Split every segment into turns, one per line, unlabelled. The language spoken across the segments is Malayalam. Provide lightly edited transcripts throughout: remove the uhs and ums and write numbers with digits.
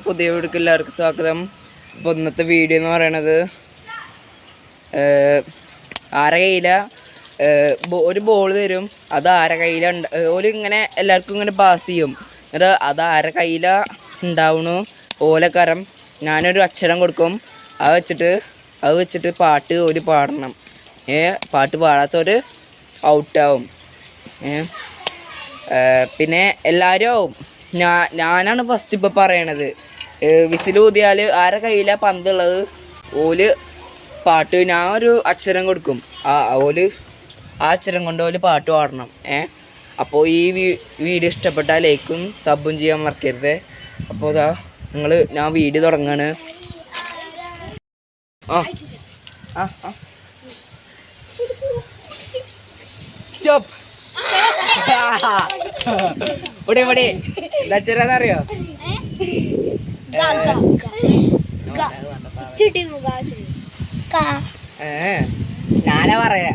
പുതിയ വീഡിയോക്ക് എല്ലാവർക്കും സ്വാഗതം. അപ്പോൾ ഇന്നത്തെ വീഡിയോ എന്ന് പറയണത് ആരെ കയ്യില ഒരു ബോൾ തരും, അത് ആരെ കയ്യിലുണ്ട് ഓല് ഇങ്ങനെ എല്ലാവർക്കും ഇങ്ങനെ പാസ് ചെയ്യും. എന്നിട്ട് അത് ആരെ കയ്യില ഉണ്ടാവണു ഓലക്കരം ഞാനൊരു അക്ഷരം കൊടുക്കും. അത് വെച്ചിട്ട് പാട്ട് ഓല് പാടണം. പാട്ട് പാടാത്തവർ ഔട്ടാവും. പിന്നെ എല്ലാവരും ആവും. ഞാനാണ് ഫസ്റ്റ് ഇപ്പോൾ പറയണത്. വിസിലൂതിയാൽ ആരെ കയ്യിലാണ് പന്തുള്ളത് ഓല് പാട്ട് ഞാൻ ഒരു അക്ഷരം കൊടുക്കും. ഓല് ആ അക്ഷരം കൊണ്ട് ഓല് പാട്ട് പാടണം. അപ്പോൾ ഈ വീഡിയോ ഇഷ്ടപ്പെട്ടാൽ ലൈക്കും സബും ചെയ്യാൻ മറക്കരുത്. അപ്പോൾ ഞാൻ വീഡിയോ തുടങ്ങാണ്. സ്റ്റോപ്പ്. ഇവിടെ എന്താച്ചറിയോ? ഞാനാ പറയാ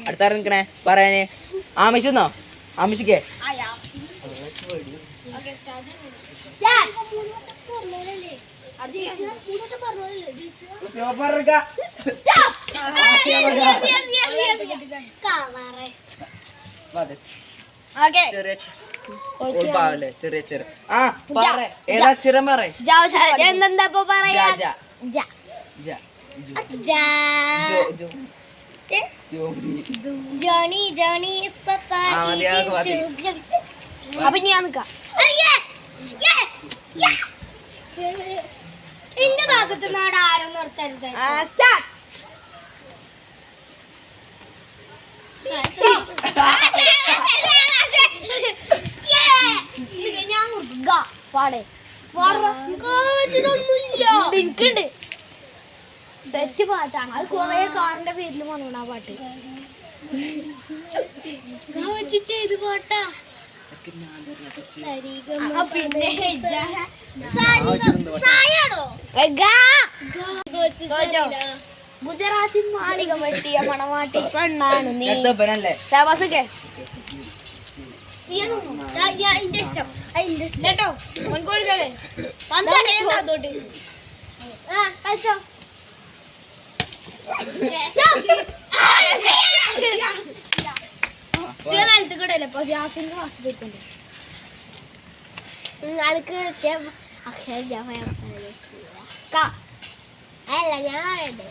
അടുത്ത നിക്കണേ പറയാന്. ആമിഷന്നോ? ആമിഷിക്കേ ചെറിയ ചെറിയ ഏതക്ഷരം പറ.
അപ്പൊ ഞാൻ എന്റെ ഭാഗത്ത് നാട് ആരും നിർത്തരുത്. എനിക്കുണ്ട് സെറ്റ് പാട്ടാണ്. അത് കൊറേ കാറിന്റെ പേരിൽ വന്നു ആ പാട്ട് വെച്ചിട്ട് ഇത് പാട്ടാ. ഗുജറാത്തി മാളിക വെട്ടിയ മണവാട്ടി പെണ്ണാണ് നീ. ശാബാസൊക്കെ ഇഷ്ടം കേട്ടോ. മുൻകൂടില്ലേ അതോട്ട് കളിച്ചോ. കൂടെയല്ലേ ഇപ്പൊ ജാസിന്റെ വാസിട്ടുണ്ട്. അതൊക്കെ അല്ല ഞാൻ പറയണ്ടേ.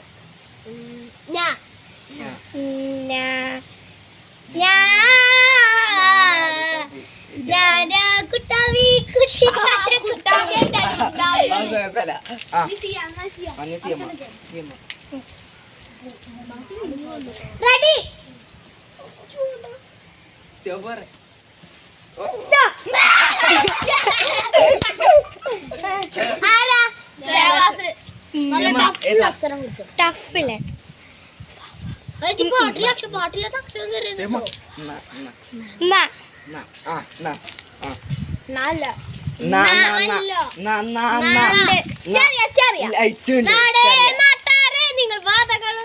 റെഡി ടഫില്ലേ പാട്ടില്ലാത്ത അക്ഷരം നിങ്ങൾ വാർത്തകൾ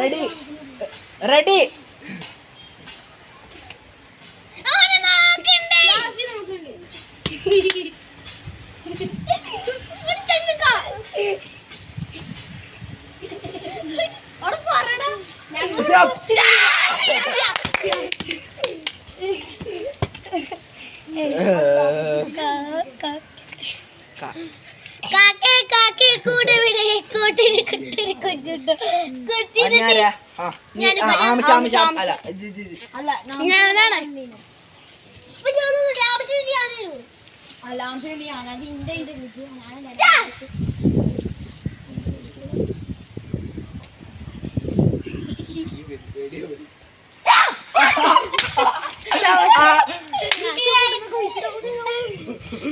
റെഡി റെഡി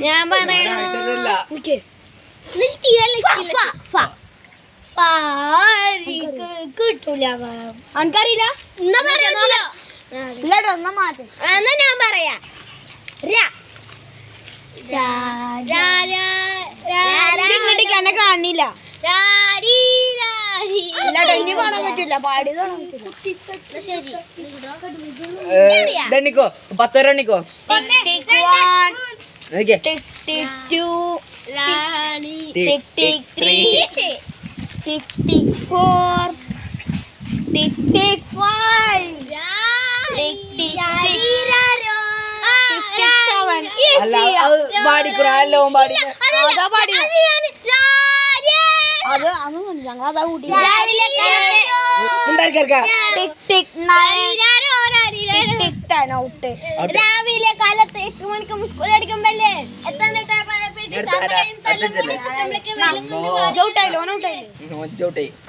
ഞാൻ പറയണ
കിട്ടൂല അനക്കറിയില്ല ഇല്ലട്ടോ എന്നാ മാറ്റി എന്നാ ഞാൻ പറയാ ഇങ്ങോട്ടേക്ക് എന്നെ കാണില്ല ഇനി കാണാൻ പറ്റില്ല പാടി കാണാൻ പറ്റില്ല ശരി
എണ്ണിക്കോ 10 വരെ എണ്ണിക്കോ
Tick tick two, tick tick three, tick tick four, tick tick five, tick tick six, tick tick seven.
അല്ല അത് പാടിക്കൂടാ അല്ലോ പാടി
അതാ പാടി ഞങ്ങളതാ കൂട്ടി ടിക് ടിക് 9 ടിക് ടിക് 10 ഔട്ട് രാവിലെ കാലത്ത് 8 മണിക്ക് സ്കൂൾ അടിക്കുമ്പല്ലേ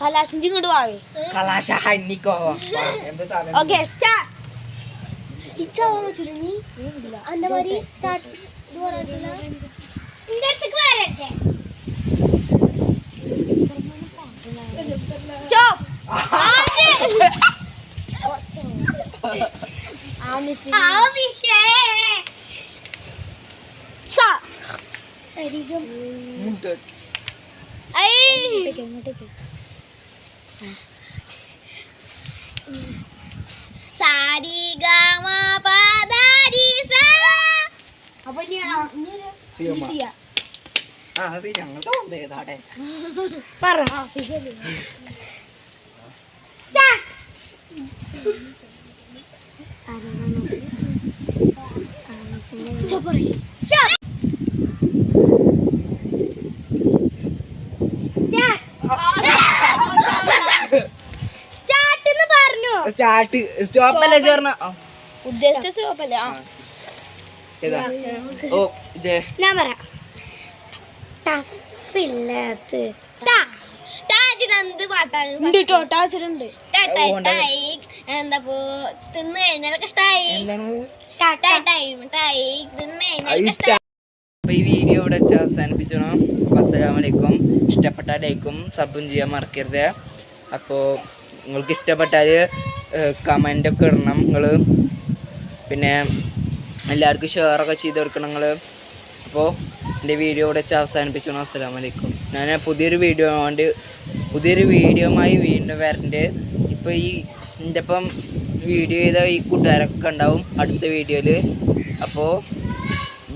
കലാശിഞ്ചി ഇങ്ങോട്ട് വാവേ
കലാശ ഹന്നിക്കോ എന്ത് സാധനം
ഓക്കെ സ്റ്റാർട്ട് ഇച്ചാവാൻ പറ്റില്ല നീ അന്റെ മാതിരി സ്റ്റാർട്ട് സ്റ്റോപ്പ് സാരി ഗമ പദരി സ അപ്പൊ
ഞങ്ങളുടെ വന്നേതാടെ
പറ
സ്റ്റാർട്ട് സ്റ്റോപ്പ് അല്ലേ ചേർന്ന
ഉദ്ദേശിച്ച സ്റ്റോപ്പ് അല്ലേ
ഏതാ ഓ ജെ
ഞാൻ പറയാം ടഫില്ലാത്ത എന്ത് പാട്ടാണ് എന്താ തിന്ന് കഴിഞ്ഞാൽ കഷ്ടായി
അപ്പൊ ഈ വീഡിയോ ഇവിടെ വെച്ച് അവസാനിപ്പിച്ചോ. അസ്സലാമലൈക്കും. ഇഷ്ടപ്പെട്ട ലൈക്കും സബും ചെയ്യാൻ മറക്കരുത്. അപ്പോൾ നിങ്ങൾക്ക് ഇഷ്ടപ്പെട്ടാൽ കമൻ്റൊക്കെ ഇടണം നിങ്ങൾ. പിന്നെ എല്ലാവർക്കും ഷെയറൊക്കെ ചെയ്ത് കൊടുക്കണം നിങ്ങൾ. അപ്പോൾ എൻ്റെ വീഡിയോ ഇവിടെ വെച്ച് അവസാനിപ്പിച്ചോ. അസ്സലാമലൈക്കും. ഞാൻ പുതിയൊരു വീഡിയോയുമായി വീണ്ടും വരണ്ട്. ഇപ്പോൾ ഈ എൻ്റെ ഒപ്പം വീഡിയോ ചെയ്ത ഈ കൂട്ടുകാരൊക്കെ ഉണ്ടാവും അടുത്ത വീഡിയോയിൽ. അപ്പോൾ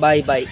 ബൈ ബൈ.